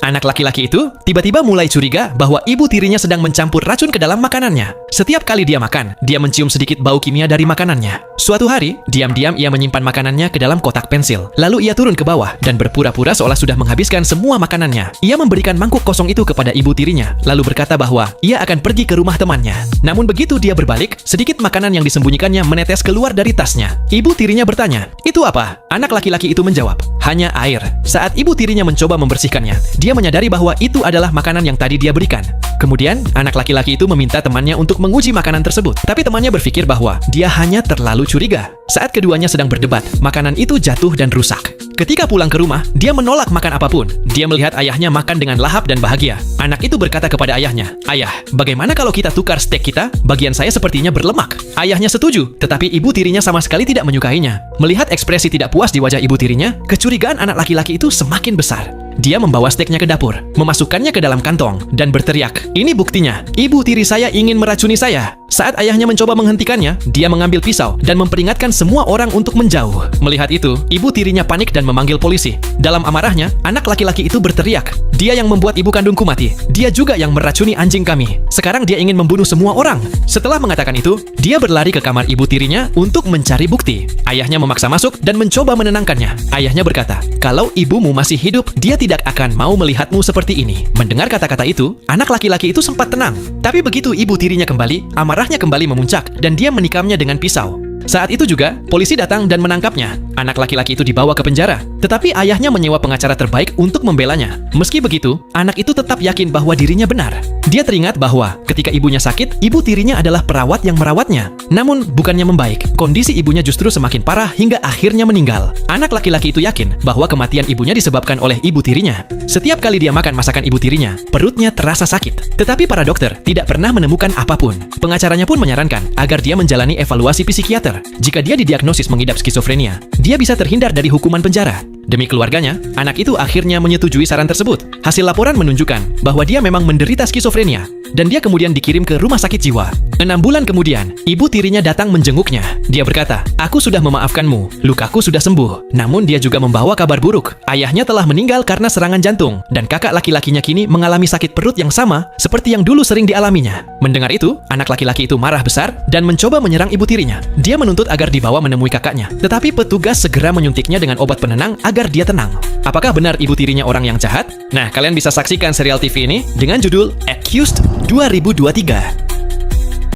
Anak laki-laki itu tiba-tiba mulai curiga bahwa ibu tirinya sedang mencampur racun ke dalam makanannya. Setiap kali dia makan, dia mencium sedikit bau kimia dari makanannya. Suatu hari, diam-diam ia menyimpan makanannya ke dalam kotak pensil. Lalu ia turun ke bawah dan berpura-pura seolah sudah menghabiskan semua makanannya. Ia memberikan mangkuk kosong itu kepada ibu tirinya, lalu berkata bahwa ia akan pergi ke rumah temannya. Namun begitu dia berbalik, sedikit makanan yang disembunyikannya menetes keluar dari tasnya. Ibu tirinya bertanya, "Itu apa?" Anak laki-laki itu menjawab, "Hanya air." Saat ibu tirinya mencoba membersihkannya, dia menyadari bahwa itu adalah makanan yang tadi dia berikan. Kemudian, anak laki-laki itu meminta temannya untuk menguji makanan tersebut. Tapi temannya berpikir bahwa dia hanya terlalu curiga. Saat keduanya sedang berdebat, makanan itu jatuh dan rusak. Ketika pulang ke rumah, dia menolak makan apapun. Dia melihat ayahnya makan dengan lahap dan bahagia. Anak itu berkata kepada ayahnya, "Ayah, bagaimana kalau kita tukar steak kita? Bagian saya sepertinya berlemak." Ayahnya setuju, tetapi ibu tirinya sama sekali tidak menyukainya. Melihat ekspresi tidak puas di wajah ibu tirinya, kecurigaan anak laki-laki itu semakin besar. Dia membawa steaknya ke dapur, memasukkannya ke dalam kantong, dan berteriak, "Ini buktinya, ibu tiri saya ingin meracuni saya." Saat ayahnya mencoba menghentikannya, dia mengambil pisau dan memperingatkan semua orang untuk menjauh. Melihat itu, ibu tirinya panik dan memanggil polisi. Dalam amarahnya, anak laki-laki itu berteriak, "Dia yang membuat ibu kandungku mati. Dia juga yang meracuni anjing kami. Sekarang dia ingin membunuh semua orang." Setelah mengatakan itu, dia berlari ke kamar ibu tirinya untuk mencari bukti. Ayahnya memaksa masuk dan mencoba menenangkannya. Ayahnya berkata, "Kalau ibumu masih hidup, dia tidak akan mau melihatmu seperti ini." Mendengar kata-kata itu, anak laki-laki itu sempat tenang. Tapi begitu ibu tirinya kembali, amarahnya kembali memuncak dan dia menikamnya dengan pisau. Saat itu juga, polisi datang dan menangkapnya. Anak laki-laki itu dibawa ke penjara. Tetapi ayahnya menyewa pengacara terbaik untuk membelanya. Meski begitu, anak itu tetap yakin bahwa dirinya benar. Dia teringat bahwa ketika ibunya sakit, ibu tirinya adalah perawat yang merawatnya. Namun, bukannya membaik, kondisi ibunya justru semakin parah hingga akhirnya meninggal. Anak laki-laki itu yakin bahwa kematian ibunya disebabkan oleh ibu tirinya. Setiap kali dia makan masakan ibu tirinya, perutnya terasa sakit. Tetapi para dokter tidak pernah menemukan apapun. Pengacaranya pun menyarankan agar dia menjalani evaluasi psikiater. Jika dia didiagnosis mengidap skizofrenia, dia bisa terhindar dari hukuman penjara. Demi keluarganya, anak itu akhirnya menyetujui saran tersebut. Hasil laporan menunjukkan bahwa dia memang menderita skizofrenia, dan dia kemudian dikirim ke rumah sakit jiwa. 6 bulan kemudian, ibu tirinya datang menjenguknya. Dia berkata, "Aku sudah memaafkanmu, lukaku sudah sembuh." Namun dia juga membawa kabar buruk. Ayahnya telah meninggal karena serangan jantung, dan kakak laki-lakinya kini mengalami sakit perut yang sama seperti yang dulu sering dialaminya. Mendengar itu, anak laki-laki itu marah besar dan mencoba menyerang ibu tirinya. Dia menuntut agar dibawa menemui kakaknya, tetapi petugas segera menyuntiknya dengan obat penenang agar dia tenang. Apakah benar ibu tirinya orang yang jahat? Nah, kalian bisa saksikan serial TV ini dengan judul Accused 2023.